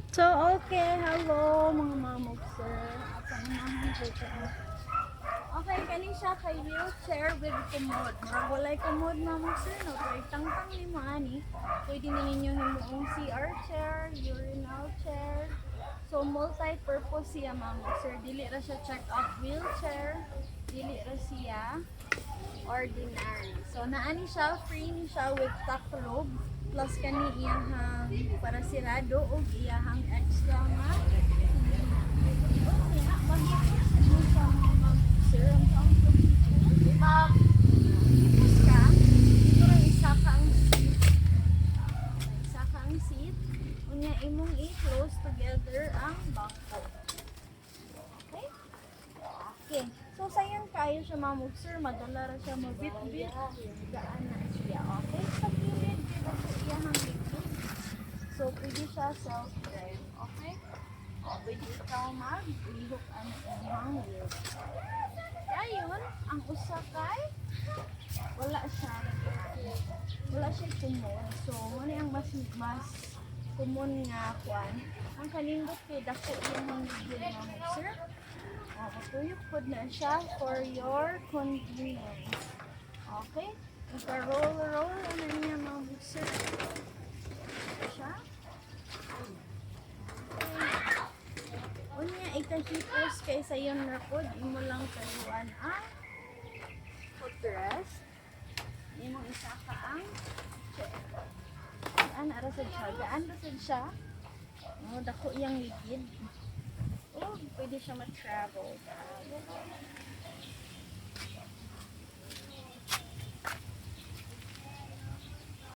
So, okay. Hello, mga mamog, sir. At ang mahal dito. Okay, kani siya kay wheelchair with commode. Murag walay commode, mamog, sir. No, kay tangtang ni mo ani. Pwede na ninyo himuong CR chair, urinal chair. So, multi-purpose siya, mamog, sir. Dili ra siya check-up wheelchair. Dili ra siya ordinary. So, naani siya, free ni siya with taklob. Plus kani iyahang para sirado o iyahang extra na. Kaya, mag-ipos mo sa mga serum ang mag-ipos ka. Ito lang isa ka ang seat. Isa ka ang seat. Unya imong i-close together ang bangko. Okay? Okay. So, sayang kayo siya mamog, sir. Madala ra siya mabit-bit. Gaan na siya. Okay? Sa gilid, dito po iyahang likod. So, pwede siya self-drive. Okay? O, pwede ikaw mag-lihok ang iyahang wheel. Kaya yun, ang usakay, wala siya kumon. So, ano yung mas kumon nga kwan. Ang kanindot kay dako iyahang wheel mamog, sir. Matuyok po na siya for your convenience. Okay? Ika-roll ano niya mga bukser. Siya. Okay. Unya, ikahipos kay sa yung rakod. Imo lang kaluan ang footrest. Imong isa ka ang chair. Gaan arasad siya. Gaan arasad siya. Dako iyang ligid. Oh, pwede siya ma-travel.